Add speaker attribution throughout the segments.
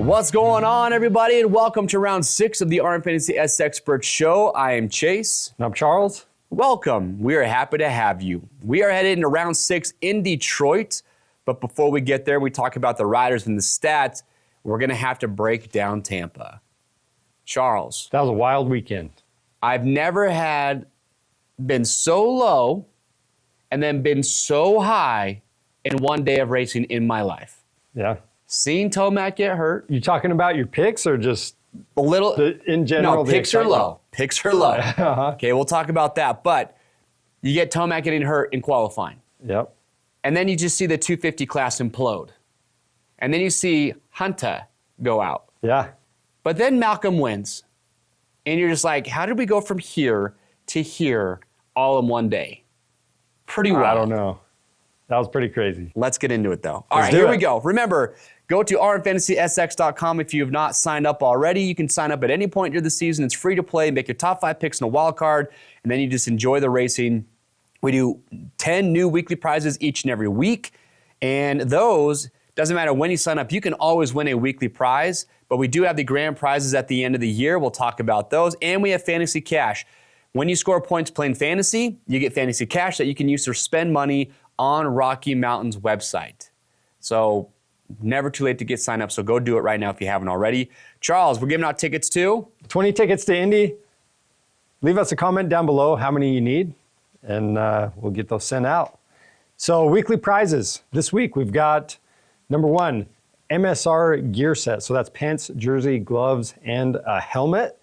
Speaker 1: What's going on, everybody, and welcome to round 6 of the RMFantasy SXperts show. I am Chase.
Speaker 2: And I'm Charles.
Speaker 1: Welcome. We are happy to have you. We are headed into round 6 in Detroit, but before we get there, we talk about the riders and the stats. We're going to have to break down Tampa. Charles.
Speaker 2: That was a wild weekend.
Speaker 1: I've never been so low and then been so high in one day of racing in my life.
Speaker 2: Yeah.
Speaker 1: Seeing Tomac get hurt.
Speaker 2: You talking about your picks or just
Speaker 1: a little
Speaker 2: in general?
Speaker 1: No, picks are low. Picks are low. Okay, we'll talk about that. But you get Tomac getting hurt in qualifying.
Speaker 2: Yep.
Speaker 1: And then you just see the 250 class implode. And then you see Hunter go out.
Speaker 2: Yeah.
Speaker 1: But then Malcolm wins. And you're just like, how did we go from here to here all in one day? Pretty well.
Speaker 2: I don't know. That was pretty crazy.
Speaker 1: Let's get into it, though. All right, here we go. Remember, go to RMFantasySX.com if you have not signed up already. You can sign up at any point during the season. It's free to play. Make your top 5 picks in a wild card, and then you just enjoy the racing. We do 10 new weekly prizes each and every week, and those, doesn't matter when you sign up, you can always win a weekly prize, but we do have the grand prizes at the end of the year. We'll talk about those, and we have fantasy cash. When you score points playing fantasy, you get fantasy cash that you can use to spend money on Rocky Mountain's website. So never too late to get signed up, so go do it right now if you haven't already. Charles, we're giving out tickets to
Speaker 2: 20 tickets to Indy. Leave us a comment down below how many you need, and we'll get those sent out. So weekly prizes. This week we've got number 1, MSR gear set. So that's pants, jersey, gloves, and a helmet.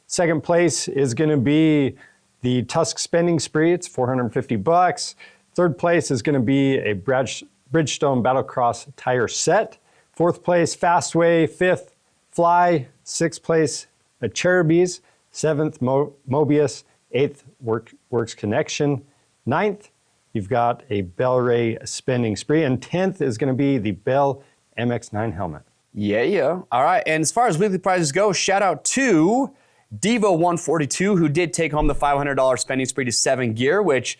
Speaker 2: Second place is going to be the Tusk Spending Spree. It's $450. Third place is going to be a Bridgestone Battlecross tire set. Fourth place, Fastway. Fifth, Fly. Sixth place, a Cherubies. Seventh, Mobius. Eighth, Works Connection. Ninth, you've got a Bellray Spending Spree. And 10th is going to be the Bell MX-9 helmet.
Speaker 1: Yeah. All right, and as far as weekly prizes go, shout out to Devo142, who did take home the $500 spending spree to 7 gear, which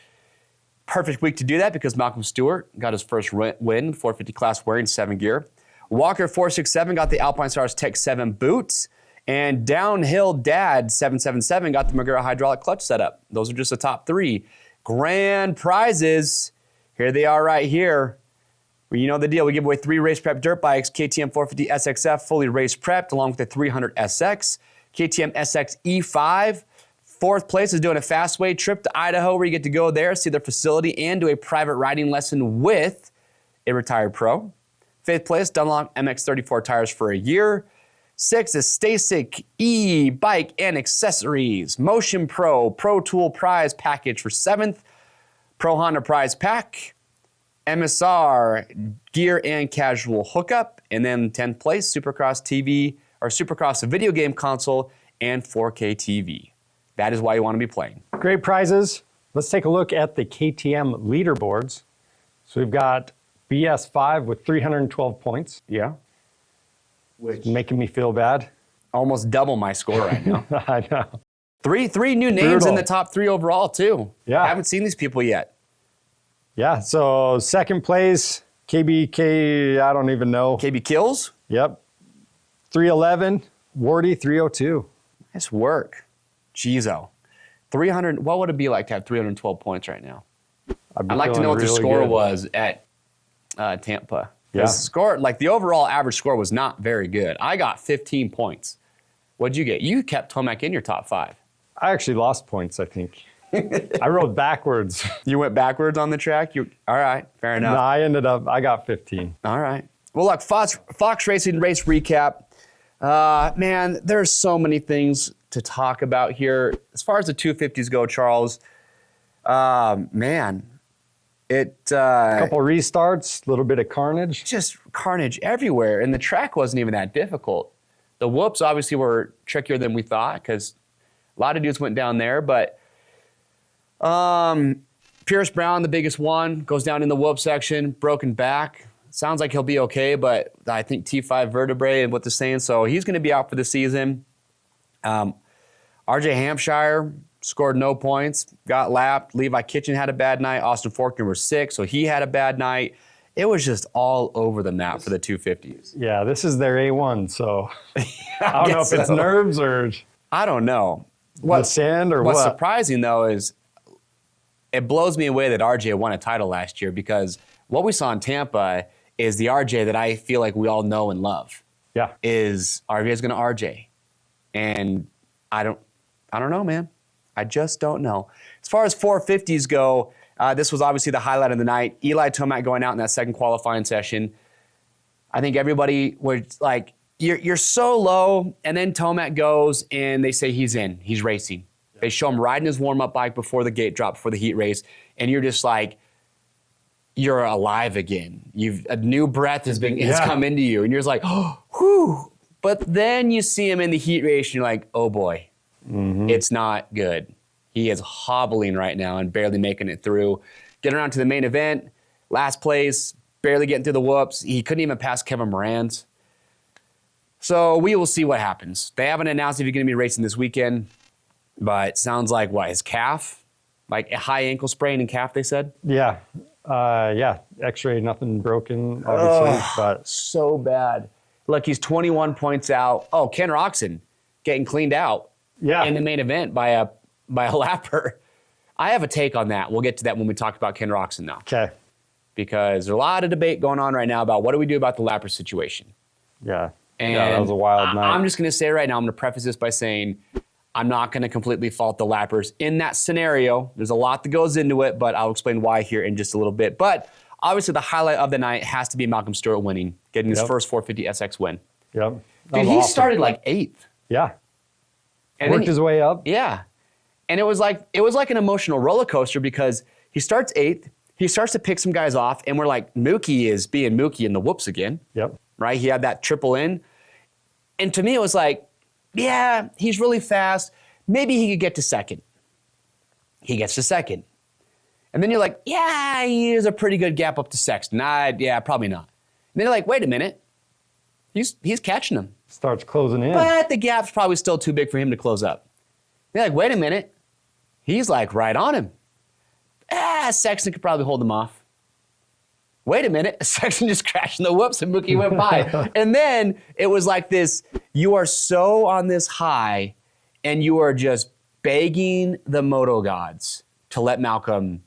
Speaker 1: perfect week to do that because Malcolm Stewart got his first win, 450 class wearing 7 gear. Walker467 got the Alpine Stars Tech 7 boots. And Downhill Dad 777 got the Magura hydraulic clutch setup. Those are just the top 3. Grand prizes. Here they are right here. Well, you know the deal. We give away 3 race prep dirt bikes, KTM 450 SXF fully race prepped along with the 300 SX, KTM SX E5. Fourth place is doing a Fastway trip to Idaho where you get to go there, see their facility, and do a private riding lesson with a retired pro. Fifth place, Dunlop MX34 tires for a year. Sixth is Stasic e-bike and accessories. Motion Pro Tool prize package for 7th. Pro Honda prize pack. MSR gear and casual hookup. And then 10th place, Supercross TV or Supercross video game console and 4K TV. That is why you want to be playing.
Speaker 2: Great prizes. Let's take a look at the KTM leaderboards. So we've got BS5 with 312 points.
Speaker 1: Yeah. Which
Speaker 2: making me feel bad.
Speaker 1: Almost double my score right now.
Speaker 2: I know.
Speaker 1: Three new names in the top 3 overall, too.
Speaker 2: Yeah.
Speaker 1: I haven't seen these people yet.
Speaker 2: Yeah, so second place, KBK, I don't even know.
Speaker 1: KB Kills?
Speaker 2: Yep. 311, Wardy 302.
Speaker 1: Nice work. Jeez-o. 300, what would it be like to have 312 points right now? I'd like to know what the score was at Tampa.
Speaker 2: Yeah.
Speaker 1: Score, like the overall average score was not very good. I got 15 points. What'd you get? You kept Tomac in your top 5.
Speaker 2: I actually lost points, I think. I rode backwards.
Speaker 1: You went backwards on the track? All right, fair enough.
Speaker 2: No, I got 15.
Speaker 1: All right. Well, look, Fox Racing race recap. Man, there's so many things to talk about here. As far as the 250s go, Charles, man, a
Speaker 2: couple restarts, a little bit of carnage.
Speaker 1: Just carnage everywhere, and the track wasn't even that difficult. The whoops obviously were trickier than we thought because a lot of dudes went down there, but Pierce Brown, the biggest one, goes down in the whoop section, broken back. Sounds like he'll be okay, but I think T5 vertebrae and what they're saying, so he's going to be out for the season. RJ Hampshire scored no points, got lapped. Levi Kitchen had a bad night. Austin Faulkner was sick, so he had a bad night. It was just all over the map for the 250s.
Speaker 2: Yeah, this is their A1, so I don't know if it's nerves or
Speaker 1: I don't know.
Speaker 2: the sand or what.
Speaker 1: What's surprising, though, is it blows me away that RJ won a title last year, because what we saw in Tampa is the RJ that I feel like we all know and love.
Speaker 2: Yeah.
Speaker 1: Is RJ is going to RJ. And I don't know, man. I just don't know. As far as 450s go, this was obviously the highlight of the night. Eli Tomac going out in that second qualifying session. I think everybody was like, you're so low, and then Tomac goes and they say he's in. He's racing. They show him riding his warm-up bike before the gate drop, before the heat race, and you're just like, you're alive again. A new breath has come into you, and you're just like, oh, whew. But then you see him in the heat race, and you're like, oh boy, it's not good. He is hobbling right now and barely making it through. Getting around to the main event, last place, barely getting through the whoops. He couldn't even pass Kevin Moran's. So we will see what happens. They haven't announced if he's going to be racing this weekend, but it sounds like, what, his calf? Like a high ankle sprain and calf, they said?
Speaker 2: Yeah. X-ray, nothing broken, obviously. But
Speaker 1: so bad. Look, he's 21 points out. Oh, Ken Roxon getting cleaned out in the main event by a lapper. I have a take on that. We'll get to that when we talk about Ken Roxon, though.
Speaker 2: Okay.
Speaker 1: Because there's a lot of debate going on right now about what do we do about the lapper situation.
Speaker 2: Yeah.
Speaker 1: And
Speaker 2: that was a wild night.
Speaker 1: I'm just going to say right now, I'm going to preface this by saying I'm not going to completely fault the lappers in that scenario. There's a lot that goes into it, but I'll explain why here in just a little bit. But obviously the highlight of the night has to be Malcolm Stewart winning, getting his first 450 SX win.
Speaker 2: Yep.
Speaker 1: Dude, he started like 8th.
Speaker 2: Yeah.
Speaker 1: And
Speaker 2: worked his way up.
Speaker 1: Yeah. And it was like an emotional roller coaster, because he starts 8th, he starts to pick some guys off, and we're like, Mookie is being Mookie in the whoops again.
Speaker 2: Yep.
Speaker 1: Right? He had that triple in. And to me, it was like, yeah, he's really fast. Maybe he could get to second. He gets to second. And then you're like, yeah, he is a pretty good gap up to Sexton. Yeah, probably not. And then you're like, wait a minute. He's catching him.
Speaker 2: Starts closing in.
Speaker 1: But the gap's probably still too big for him to close up. You're like, wait a minute. He's like right on him. Sexton could probably hold him off. Wait a minute, Sexton just crashed in the whoops and Mookie went by. And then it was like this, you are so on this high and you are just begging the moto gods to let Malcolm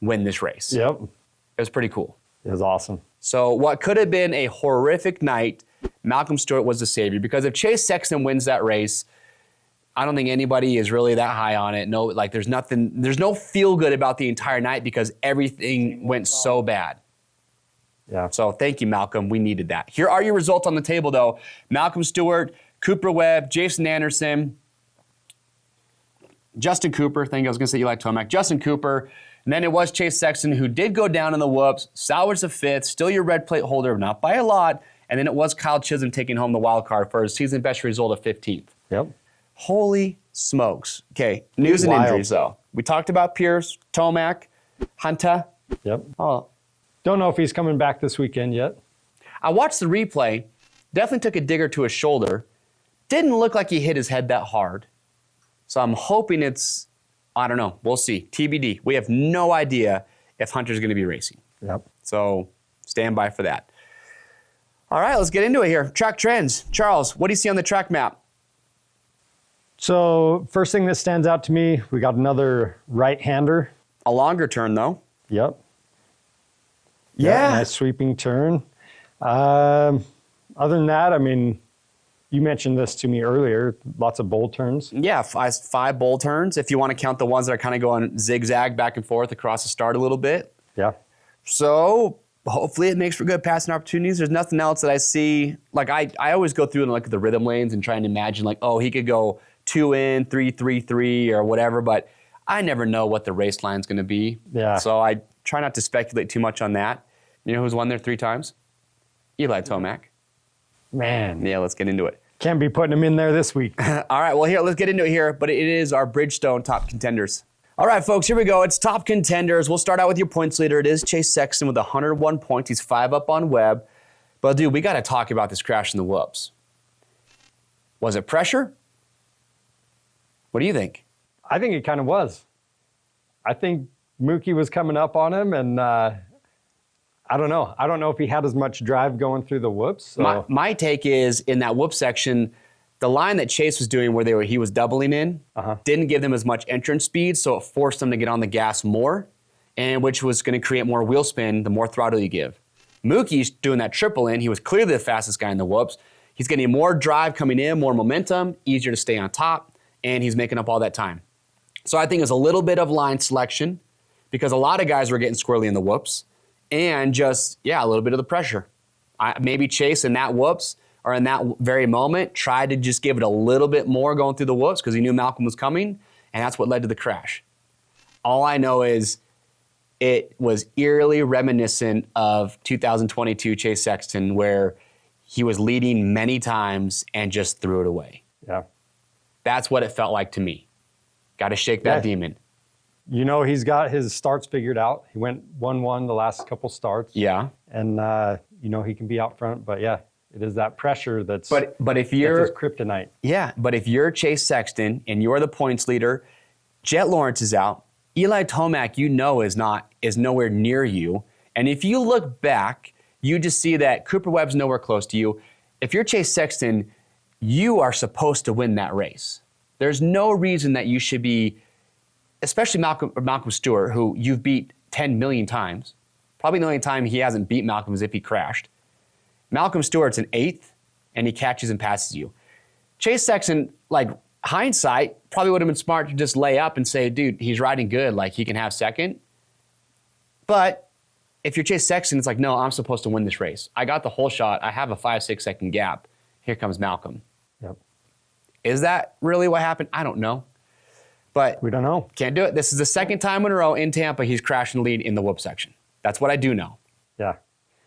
Speaker 1: win this race.
Speaker 2: Yep.
Speaker 1: It was pretty cool.
Speaker 2: It was awesome.
Speaker 1: So what could have been a horrific night, Malcolm Stewart was the savior, because if Chase Sexton wins that race, I don't think anybody is really that high on it. No, like there's no feel good about the entire night because everything went so bad.
Speaker 2: Yeah.
Speaker 1: So thank you, Malcolm. We needed that. Here are your results on the table, though. Malcolm Stewart, Cooper Webb, Jason Anderson, Justin Cooper. Thank you. I was going to say Eli Tomac. Justin Cooper. And then it was Chase Sexton, who did go down in the whoops, salvaged the 5th, still your red plate holder, not by a lot. And then it was Kyle Chisholm taking home the wild card for his season best result of 15th.
Speaker 2: Yep.
Speaker 1: Holy smokes. Okay, news and injuries, though. We talked about Pierce, Tomac, Hunter.
Speaker 2: Yep.
Speaker 1: Oh,
Speaker 2: don't know if he's coming back this weekend yet.
Speaker 1: I watched the replay. Definitely took a digger to his shoulder. Didn't look like he hit his head that hard. So I'm hoping I don't know. We'll see. TBD. We have no idea if Hunter's going to be racing.
Speaker 2: Yep.
Speaker 1: So stand by for that. All right, let's get into it here. Track trends. Charles, what do you see on the track map?
Speaker 2: So first thing that stands out to me, we got another right-hander.
Speaker 1: A longer turn, though.
Speaker 2: Yep.
Speaker 1: Yeah.
Speaker 2: Nice sweeping turn. Other than that, I mean, you mentioned this to me earlier, lots of bowl turns.
Speaker 1: Yeah, five bowl turns, if you want to count the ones that are kind of going zigzag back and forth across the start a little bit.
Speaker 2: Yeah.
Speaker 1: So hopefully it makes for good passing opportunities. There's nothing else that I see. Like I always go through and look at the rhythm lanes and try and imagine like, oh, he could go 2 in, 3, 3, 3 or whatever, but I never know what the race line's going to be.
Speaker 2: Yeah.
Speaker 1: So I try not to speculate too much on that. You know who's won there 3 times? Eli Tomac.
Speaker 2: Man.
Speaker 1: Yeah, let's get into it.
Speaker 2: Can't be putting him in there this week.
Speaker 1: All right, well, here, let's get into it here, but it is our Bridgestone top contenders. All right, folks, here we go. It's top contenders. We'll start out with your points leader. It is Chase Sexton with 101 points. He's 5 up on Webb. But, dude, we got to talk about this crash in the whoops. Was it pressure? What do you think?
Speaker 2: I think it kind of was. I think Mookie was coming up on him, and I I don't know. I don't know if he had as much drive going through the whoops. So.
Speaker 1: My take is in that whoop section, the line that Chase was doing where he was doubling in didn't give them as much entrance speed, so it forced them to get on the gas more, and which was going to create more wheel spin the more throttle you give. Mookie's doing that triple in. He was clearly the fastest guy in the whoops. He's getting more drive coming in, more momentum, easier to stay on top, and he's making up all that time. So I think it's a little bit of line selection because a lot of guys were getting squirrely in the whoops and just, a little bit of the pressure. Maybe Chase in that whoops or in that very moment tried to just give it a little bit more going through the whoops because he knew Malcolm was coming, and that's what led to the crash. All I know is it was eerily reminiscent of 2022 Chase Sexton where he was leading many times and just threw it away.
Speaker 2: Yeah.
Speaker 1: That's what it felt like to me. Got to shake that demon.
Speaker 2: You know, he's got his starts figured out. He went 1-1 the last couple starts.
Speaker 1: Yeah.
Speaker 2: And, you know, he can be out front. But, yeah, it is that pressure that's
Speaker 1: but if you're
Speaker 2: his kryptonite.
Speaker 1: Yeah, but if you're Chase Sexton and you're the points leader, Jet Lawrence is out. Eli Tomac, you know, is nowhere near you. And if you look back, you just see that Cooper Webb's nowhere close to you. If you're Chase Sexton, you are supposed to win that race. There's no reason that you should be, especially Malcolm Stewart, who you've beat 10 million times. Probably the only time he hasn't beat Malcolm is if he crashed. Malcolm Stewart's an 8th, and he catches and passes you. Chase Sexton, like hindsight, probably would have been smart to just lay up and say, dude, he's riding good, like he can have second. But if you're Chase Sexton, it's like, no, I'm supposed to win this race. I got the whole shot. I have a 5-6 second gap. Here comes Malcolm.
Speaker 2: Yep.
Speaker 1: Is that really what happened? I don't know. But
Speaker 2: we don't know.
Speaker 1: Can't do it. This is the second time in a row in Tampa he's crashing the lead in the whoop section. That's what I do know.
Speaker 2: Yeah.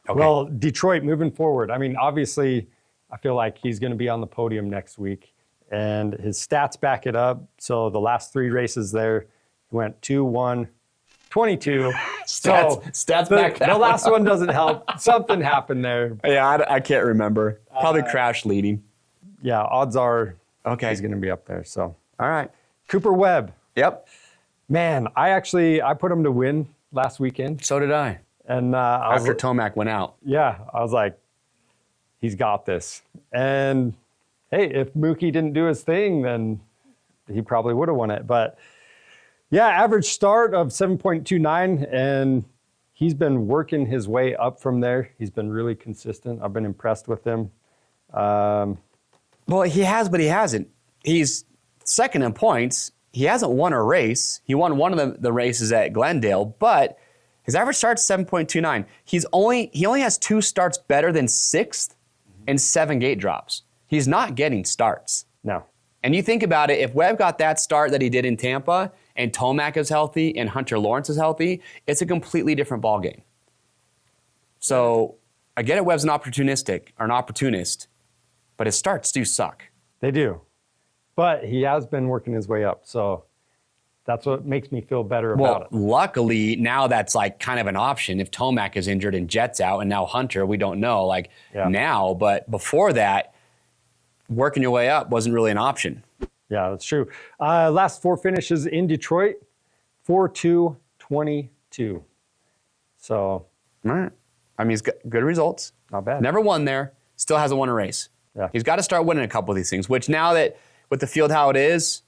Speaker 1: Okay.
Speaker 2: Well, Detroit moving forward. I mean, obviously, I feel like he's going to be on the podium next week, and his stats back it up. So the last 3 races there, he went 2-1. 22.
Speaker 1: Stats back that
Speaker 2: the last one doesn't help. Something happened there.
Speaker 1: Yeah, I can't remember. Probably crash leading.
Speaker 2: Yeah, odds are he's going to be up there. So,
Speaker 1: all right.
Speaker 2: Cooper Webb.
Speaker 1: Yep.
Speaker 2: Man, I put him to win last weekend.
Speaker 1: So did I.
Speaker 2: And
Speaker 1: after Tomac went out.
Speaker 2: Yeah, I was like, he's got this. And hey, if Mookie didn't do his thing, then he probably would have won it. But yeah, average start of 7.29, and he's been working his way up from there. He's been really consistent. I've been impressed with him.
Speaker 1: Well, he has, but he hasn't. He's second in points. He hasn't won a race. He won one of the races at Glendale, but his average start's 7.29. He only has 2 starts better than 6th and 7 gate drops. He's not getting starts.
Speaker 2: No.
Speaker 1: And you think about it, if Webb got that start that he did in Tampa, and Tomac is healthy, and Hunter Lawrence is healthy, it's a completely different ballgame. So I get it, Webb's an opportunist, but his starts do suck.
Speaker 2: They do. But he has been working his way up, so that's what makes me feel better about it.
Speaker 1: Luckily, now that's like kind of an option. If Tomac is injured and Jet's out, and now Hunter, we don't know, now. But before that, working your way up wasn't really an option.
Speaker 2: Yeah, that's true. Last 4 finishes in Detroit, 4-2-22. So,
Speaker 1: all right. I mean, he's got good results.
Speaker 2: Not bad.
Speaker 1: Never won there. Still hasn't won a race.
Speaker 2: Yeah.
Speaker 1: He's got to start winning a couple of these things, which now that with the field how it is,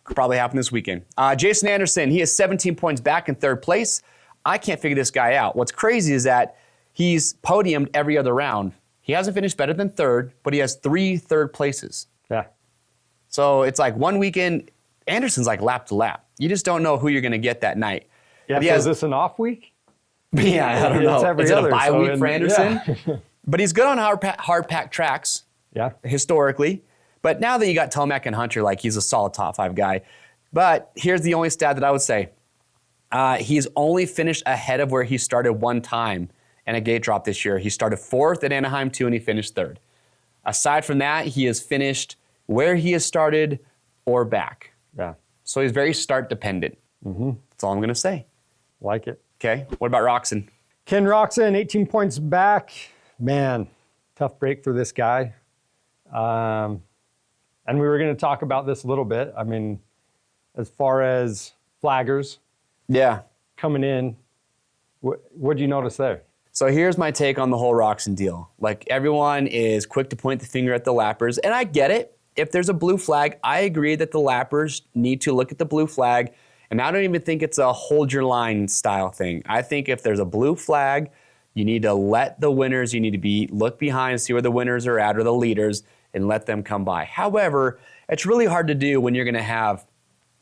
Speaker 1: could probably happen this weekend. Jason Anderson, he has 17 points back in 3rd place. I can't figure this guy out. What's crazy is that he's podiumed every other round. He hasn't finished better than 3rd, but he has 3 third places.
Speaker 2: Yeah.
Speaker 1: So it's like one weekend, Anderson's like lap to lap. You just don't know who you're going to get that night.
Speaker 2: Yeah, so is this an off week?
Speaker 1: Yeah, I don't know. Is it a bye week for Anderson?
Speaker 2: Yeah.
Speaker 1: But he's good on hard-packed tracks, historically. But now that you got Tomac and Hunter, like he's a solid top 5 guy. But here's the only stat that I would say. He's only finished ahead of where he started one time in a gate drop this year. He started 4th at Anaheim 2, and he finished 3rd. Aside from that, he has finished where he has started or back.
Speaker 2: Yeah.
Speaker 1: So he's very start dependent.
Speaker 2: Mm-hmm.
Speaker 1: That's all I'm going to say.
Speaker 2: Like it.
Speaker 1: Okay. What about Roxon?
Speaker 2: Ken Roxon, 18 points back. Man, tough break for this guy. And we were going to talk about this a little bit. I mean, as far as flaggers
Speaker 1: Yeah.
Speaker 2: coming in, What do you notice there?
Speaker 1: So here's my take on the whole Roxon deal. Like, everyone is quick to point the finger at the lappers, and I get it. If there's a blue flag, I agree that the lappers need to look at the blue flag, and I don't even think it's a hold your line style thing. I think if there's a blue flag, you need to let the winners, you need to look behind, see where the winners are at or the leaders, and let them come by. However, it's really hard to do when you're going to have,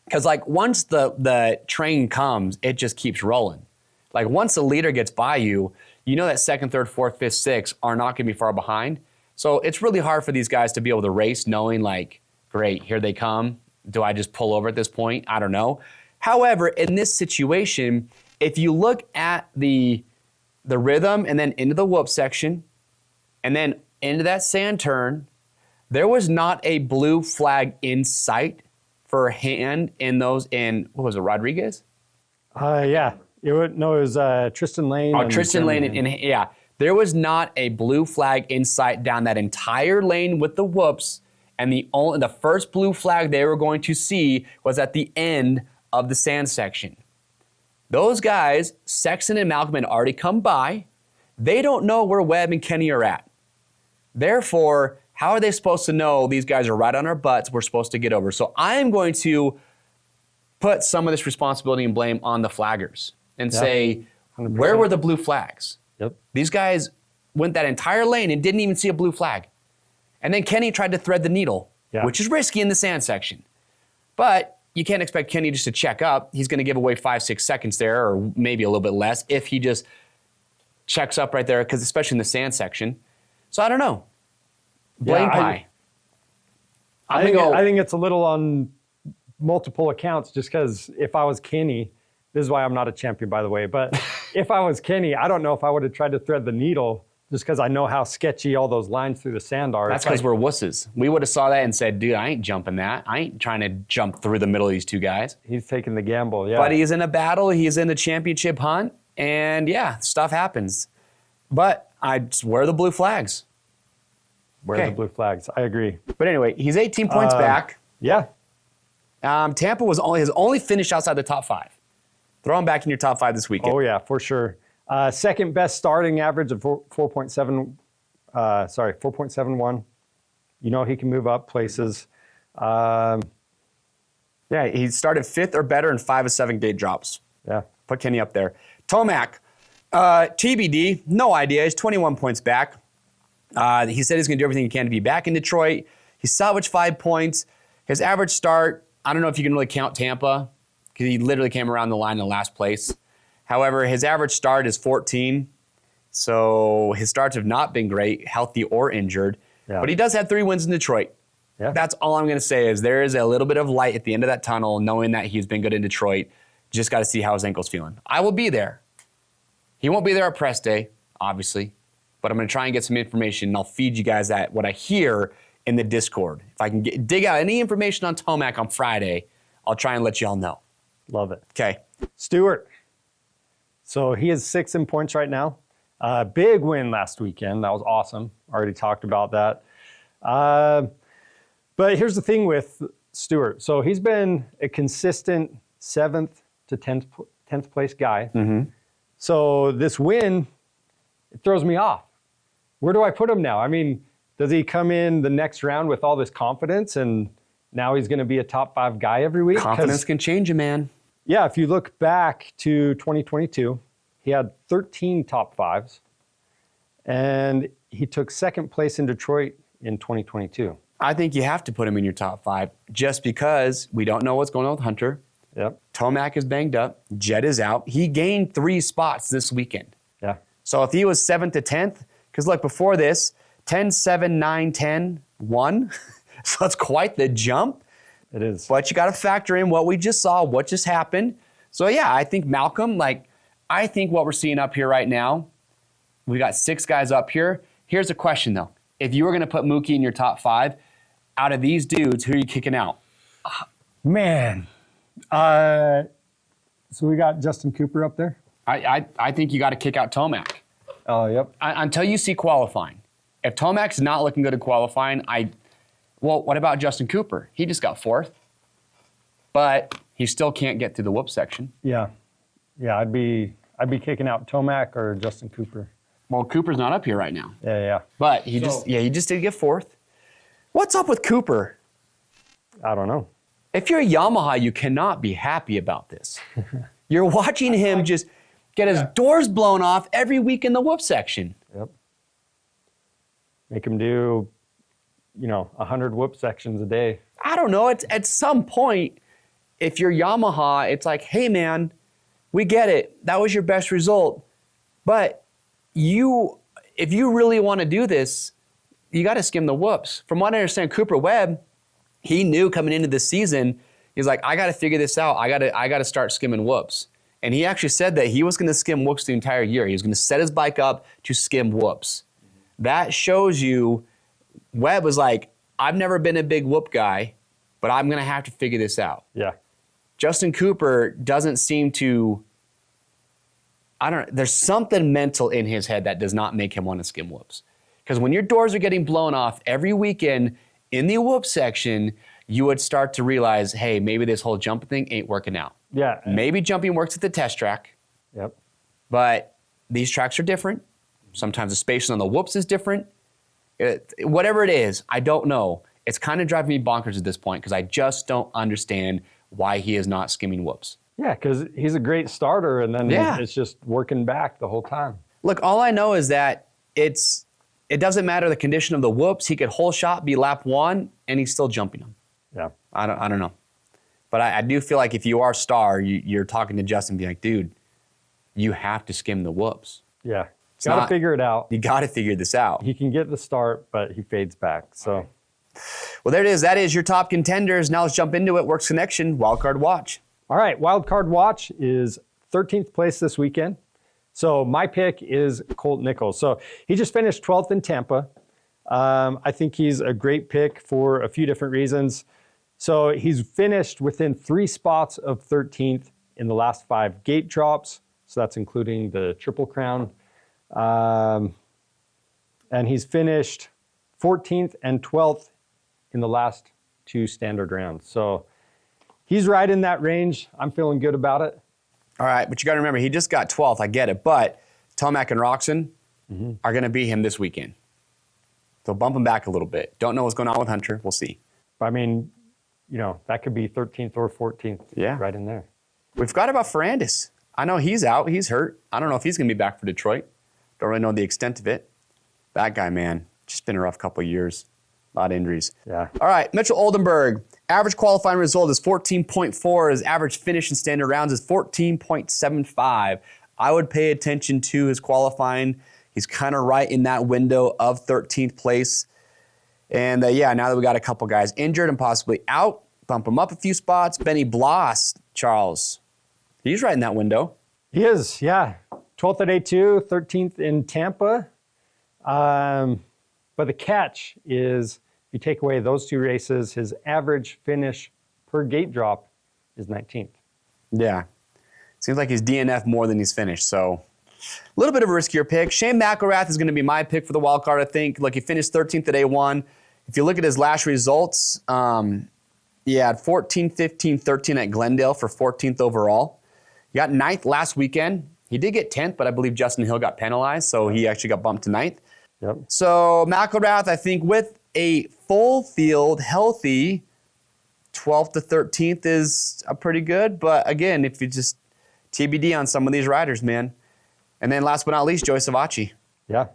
Speaker 1: because like once the train comes, it just keeps rolling. Like once the leader gets by you, you know that second, third, fourth, fifth, sixth are not going to be far behind. So it's really hard for these guys to be able to race knowing like, great, here they come. Do I just pull over at this point? I don't know. However, in this situation, if you look at the rhythm and then into the whoop section and then into that sand turn, there was not a blue flag in sight for a hand in those what was it, Rodriguez?
Speaker 2: Yeah. It was Tristan Lane.
Speaker 1: Oh, Tristan Lane. Yeah. There was not a blue flag in sight down that entire lane with the whoops. And the first blue flag they were going to see was at the end of the sand section. Those guys, Sexton and Malcolm, had already come by. They don't know where Webb and Kenny are at. Therefore, how are they supposed to know these guys are right on our butts, we're supposed to get over? So I'm going to put some of this responsibility and blame on the flaggers and say, 100%. Where were the blue flags?
Speaker 2: Yep.
Speaker 1: These guys went that entire lane and didn't even see a blue flag. And then Kenny tried to thread the needle, which is risky in the sand section. But you can't expect Kenny just to check up. He's going to give away 5-6 seconds there, or maybe a little bit less, if he just checks up right there, because especially in the sand section. So I don't know. Blame Pie.
Speaker 2: I think it's a little on multiple accounts, just because if I was Kenny, this is why I'm not a champion, by the way, but if I was Kenny, I don't know if I would have tried to thread the needle, just because I know how sketchy all those lines through the sand are.
Speaker 1: That's because we're wusses. We would have saw that and said, dude, I ain't jumping that. I ain't trying to jump through the middle of these two guys.
Speaker 2: He's taking the gamble, yeah.
Speaker 1: But he's in a battle. He's in the championship hunt. And yeah, stuff happens. But where are the blue flags?
Speaker 2: Where are the blue flags? I agree.
Speaker 1: But anyway, he's 18 points back.
Speaker 2: Yeah.
Speaker 1: Tampa has only finished outside the top 5. Throw him back in your top 5 this weekend.
Speaker 2: Oh yeah, for sure. Second best starting average of 4.71. You know he can move up places.
Speaker 1: Yeah, he started 5th or better in 5 of 7 gate drops.
Speaker 2: Yeah.
Speaker 1: Put Kenny up there. Tomac, TBD, no idea. He's 21 points back. He said he's going to do everything he can to be back in Detroit. He salvaged 5 points. His average start, I don't know if you can really count Tampa, because he literally came around the line in last place. However, his average start is 14. So his starts have not been great, healthy or injured. Yeah. But he does have 3 wins in Detroit. Yeah. That's all I'm going to say is there is a little bit of light at the end of that tunnel, knowing that he's been good in Detroit. Just got to see how his ankle's feeling. I will be there. He won't be there at press day, obviously. But I'm going to try and get some information, and I'll feed you guys what I hear in the Discord. If I can dig out any information on Tomac on Friday, I'll try and let you all know.
Speaker 2: Love it.
Speaker 1: Okay.
Speaker 2: Stewart. So he is 6 in points right now. Big win last weekend. That was awesome. Already talked about that. But here's the thing with Stewart. So he's been a consistent 7th to 10th place guy. Mm-hmm. So this win, it throws me off. Where do I put him now? I mean, does he come in the next round with all this confidence and now he's going to be a top 5 guy every week?
Speaker 1: Confidence can change a man.
Speaker 2: Yeah, if you look back to 2022, he had 13 top 5s, and he took 2nd place in Detroit in 2022.
Speaker 1: I think you have to put him in your top 5 just because we don't know what's going on with Hunter.
Speaker 2: Yep.
Speaker 1: Tomac is banged up. Jed is out. He gained 3 spots this weekend.
Speaker 2: Yeah.
Speaker 1: So if he was 7th to 10th, because look, before this, 10, 7, 9, 10, 1. So that's quite the jump.
Speaker 2: It is.
Speaker 1: But you got to factor in what we just saw, what just happened. So yeah, I think Malcolm, I think what we're seeing up here right now, we got 6 guys up here. Here's a question though. If you were going to put Mookie in your top 5, out of these dudes, who are you kicking out?
Speaker 2: Man. So we got Justin Cooper up there?
Speaker 1: I think you got to kick out Tomac.
Speaker 2: Oh, yep.
Speaker 1: Until you see qualifying. If Tomac's not looking good at qualifying, well, what about Justin Cooper? He just got 4th, but he still can't get through the whoop section.
Speaker 2: Yeah. Yeah, I'd be I'd be kicking out Tomac or Justin Cooper.
Speaker 1: Well, Cooper's not up here right now.
Speaker 2: Yeah.
Speaker 1: But he just did get fourth. What's up with Cooper?
Speaker 2: I don't know.
Speaker 1: If you're a Yamaha, you cannot be happy about this. You're watching him just get his doors blown off every week in the whoop section.
Speaker 2: Yep. Make him do, 100 whoop sections a day.
Speaker 1: I don't know. It's at some point, if you're Yamaha, it's like, hey, man, we get it. That was your best result. But if you really want to do this, you got to skim the whoops. From what I understand, Cooper Webb, he knew coming into this season, he's like, I got to figure this out. I got to start skimming whoops. And he actually said that he was going to skim whoops the entire year. He was going to set his bike up to skim whoops. That shows you Webb was like, I've never been a big whoop guy, but I'm going to have to figure this out.
Speaker 2: Yeah.
Speaker 1: Justin Cooper doesn't seem to, there's something mental in his head that does not make him want to skim whoops. Because when your doors are getting blown off every weekend in the whoop section, you would start to realize, hey, maybe this whole jumping thing ain't working out.
Speaker 2: Yeah.
Speaker 1: Maybe jumping works at the test track.
Speaker 2: Yep.
Speaker 1: But these tracks are different. Sometimes the spacing on the whoops is different. Whatever it is, I don't know. It's kind of driving me bonkers at this point because I just don't understand why he is not skimming whoops.
Speaker 2: Yeah, because he's a great starter, and then it's just working back the whole time.
Speaker 1: Look, all I know is that it doesn't matter the condition of the whoops. He could whole shot be lap one, and he's still jumping them.
Speaker 2: Yeah.
Speaker 1: I don't know. But I do feel like if you are a star, you're talking to Justin and be like, dude, you have to skim the whoops.
Speaker 2: Yeah. Got to figure it out.
Speaker 1: You got to figure this out.
Speaker 2: He can get the start, but he fades back. So,
Speaker 1: well, there it is. That is your top contenders. Now let's jump into it. Works Connection, Wildcard Watch.
Speaker 2: All right. Wildcard Watch is 13th place this weekend. So my pick is Colt Nichols. So he just finished 12th in Tampa. I think he's a great pick for a few different reasons. So he's finished within 3 spots of 13th in the last 5 gate drops. So that's including the Triple Crown. And he's finished 14th and 12th in the last 2 standard rounds. So he's right in that range. I'm feeling good about it.
Speaker 1: All right, but you got to remember, he just got 12th. I get it. But Tomac and Roxon are going to beat him this weekend. So bump him back a little bit. Don't know what's going on with Hunter. We'll see.
Speaker 2: I mean, that could be 13th or 14th.
Speaker 1: Yeah.
Speaker 2: Right in there.
Speaker 1: We forgot about Ferrandis. I know he's out. He's hurt. I don't know if he's going to be back for Detroit. Don't really know the extent of it. That guy, man, just been a rough couple of years. A lot of injuries.
Speaker 2: Yeah.
Speaker 1: All right, Mitchell Oldenburg. Average qualifying result is 14.4. His average finish in standard rounds is 14.75. I would pay attention to his qualifying. He's kind of right in that window of 13th place. And now that we got a couple guys injured and possibly out, bump him up a few spots. Benny Bloss, Charles. He's right in that window.
Speaker 2: He is, yeah. 12th at A2, 13th in Tampa. But the catch is, if you take away those 2 races, his average finish per gate drop is 19th.
Speaker 1: Yeah. Seems like he's DNF more than he's finished, so a little bit of a riskier pick. Shane McElrath is going to be my pick for the wild card, I think. Look, he finished 13th at A1. If you look at his last results, he had 14, 15, 13 at Glendale for 14th overall. He got 9th last weekend. He did get 10th, but I believe Justin Hill got penalized, so he actually got bumped to 9th.
Speaker 2: Yep.
Speaker 1: So McElrath, I think with a full field, healthy, 12th to 13th is pretty good. But again, if you just TBD on some of these riders, man. And then last but not least, Joey Savacci.
Speaker 2: Yeah.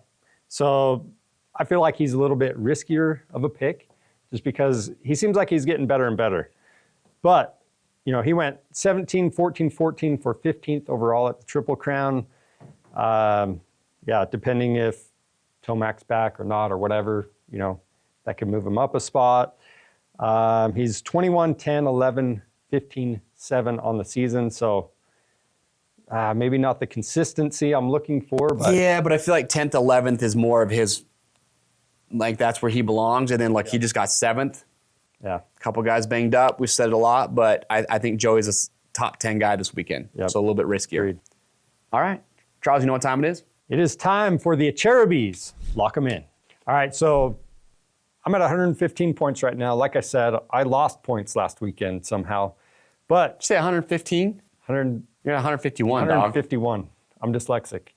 Speaker 2: So I feel like he's a little bit riskier of a pick just because he seems like he's getting better and better. But, he went 17, 14, 14 for 15th overall at the Triple Crown. Depending if Tomac's back or not or whatever, that could move him up a spot. He's 21, 10, 11, 15, 7 on the season. So maybe not the consistency I'm looking for. But
Speaker 1: yeah, but I feel like 10th, 11th is more of his, like that's where he belongs. And then he just got 7th.
Speaker 2: Yeah.
Speaker 1: A couple guys banged up. We've said it a lot, but I think Joey's a top 10 guy this weekend.
Speaker 2: Yep.
Speaker 1: So a little bit riskier.
Speaker 2: Agreed.
Speaker 1: All right. Charles, you know what time it is?
Speaker 2: It is time for the Cherubies. Lock them in. All right, so I'm at 115 points right now. Like I said, I lost points last weekend somehow. But
Speaker 1: Did you say 115?
Speaker 2: 100,
Speaker 1: You're at 151,
Speaker 2: 151. I'm dyslexic.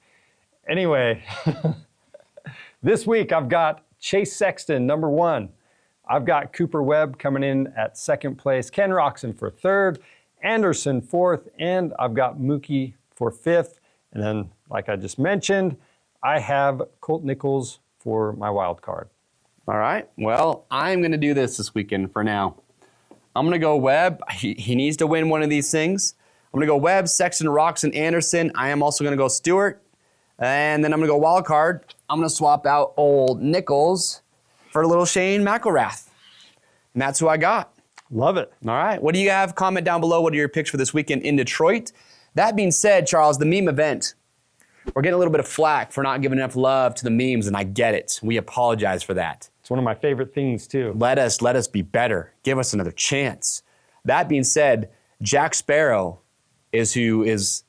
Speaker 2: Anyway, this week I've got Chase Sexton, number 1. I've got Cooper Webb coming in at 2nd place, Ken Roxon for 3rd, Anderson 4th, and I've got Mookie for 5th. And then, like I just mentioned, I have Colt Nichols for my wild card.
Speaker 1: All right. Well, I'm going to do this weekend for now. I'm going to go Webb. He needs to win one of these things. I'm going to go Webb, Sexton, Roxon, Anderson. I am also going to go Stewart. And then I'm going to go wild card. I'm going to swap out old Nichols for a little Shane McElrath. And that's who I got.
Speaker 2: Love it.
Speaker 1: All right. What do you have? Comment down below. What are your picks for this weekend in Detroit? That being said, Charles, the meme event, we're getting a little bit of flack for not giving enough love to the memes, and I get it. We apologize for that.
Speaker 2: It's one of my favorite things, too.
Speaker 1: Let us be better. Give us another chance. That being said, Jack Sparrow is who is,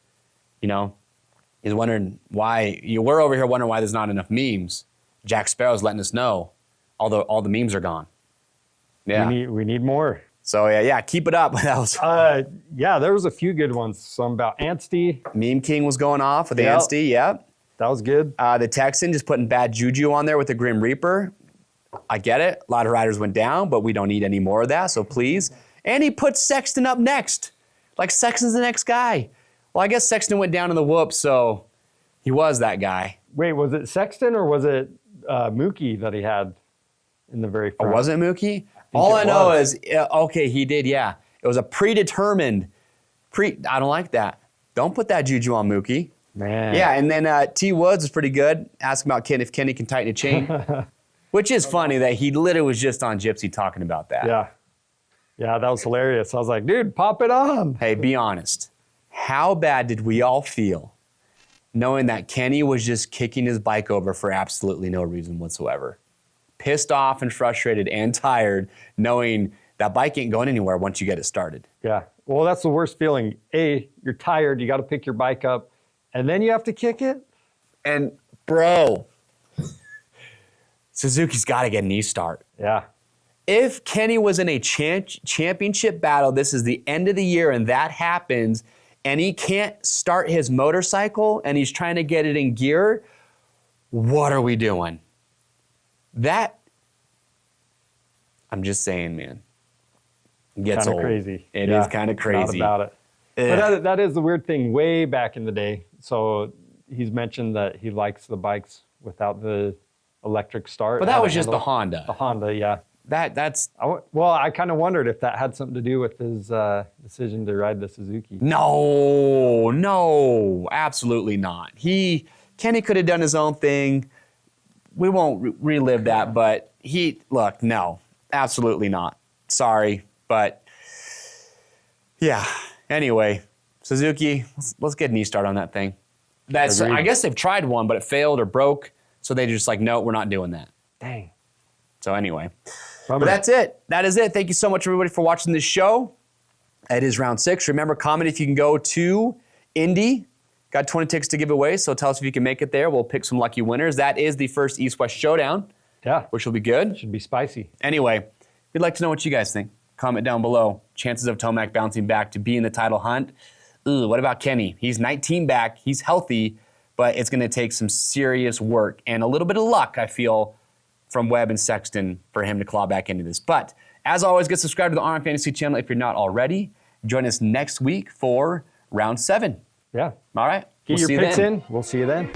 Speaker 1: is wondering why. We're over here wondering why there's not enough memes. Jack Sparrow's letting us know all the memes are gone. Yeah.
Speaker 2: We need more.
Speaker 1: So, yeah, keep it up. That was
Speaker 2: there was a few good ones. Some about Anstey.
Speaker 1: Meme King was going off with Anstey, yeah.
Speaker 2: That was good.
Speaker 1: The Texan just putting bad juju on there with the Grim Reaper. I get it. A lot of riders went down, but we don't need any more of that, so please. And he put Sexton up next. Like Sexton's the next guy. Well, I guess Sexton went down in the whoop, so he was that guy.
Speaker 2: Wait, was it Sexton or was it Mookie that he had in the very front?
Speaker 1: Or was it Mookie? All I know is, okay, he did, yeah. It was a predetermined, I don't like that. Don't put that juju on Mookie.
Speaker 2: Man.
Speaker 1: Yeah, and then T. Woods was pretty good. Ask about Ken if Kenny can tighten a chain. Which is funny that he literally was just on Gypsy talking about that.
Speaker 2: Yeah. Yeah, that was hilarious. I was like, dude, pop it on.
Speaker 1: Hey, be honest. How bad did we all feel knowing that Kenny was just kicking his bike over for absolutely no reason whatsoever? Pissed off and frustrated and tired knowing that bike ain't going anywhere once you get it started.
Speaker 2: Yeah. Well, that's the worst feeling. A, you're tired. You got to pick your bike up, and then you have to kick it.
Speaker 1: And, bro, Suzuki's got to get an e-start.
Speaker 2: Yeah.
Speaker 1: If Kenny was in a championship battle, this is the end of the year, and that happens, and he can't start his motorcycle, and he's trying to get it in gear, what are we doing? I'm just saying, man. It gets
Speaker 2: Kind of
Speaker 1: old.
Speaker 2: crazy.
Speaker 1: It is kind of crazy.
Speaker 2: Not about it. But that is the weird thing way back in the day. So he's mentioned that he likes the bikes without the electric start.
Speaker 1: But that was just the Honda.
Speaker 2: The Honda, yeah.
Speaker 1: I
Speaker 2: I kind of wondered if that had something to do with his decision to ride the Suzuki.
Speaker 1: No, absolutely not. Kenny could have done his own thing. We won't relive that, but no, absolutely not. Sorry, but yeah. Anyway, Suzuki, let's get an e-start on that thing. I guess they've tried one, but it failed or broke, so they just like, no, we're not doing that.
Speaker 2: Dang.
Speaker 1: So anyway, but that's it. That is it. Thank you so much, everybody, for watching this show. It is round 6. Remember, comment if you can go to Indy. Got 20 tickets to give away, so tell us if you can make it there. We'll pick some lucky winners. That is the first East-West Showdown, which will be good.
Speaker 2: Should be spicy.
Speaker 1: Anyway, we'd like to know what you guys think. Comment down below. Chances of Tomac bouncing back to be in the title hunt. What about Kenny? He's 19 back. He's healthy, but it's going to take some serious work and a little bit of luck, I feel, from Webb and Sexton for him to claw back into this. But as always, get subscribed to the RMFantasy channel if you're not already. Join us next week for round 7.
Speaker 2: Yeah.
Speaker 1: All right.
Speaker 2: Get your picks in. We'll see you then.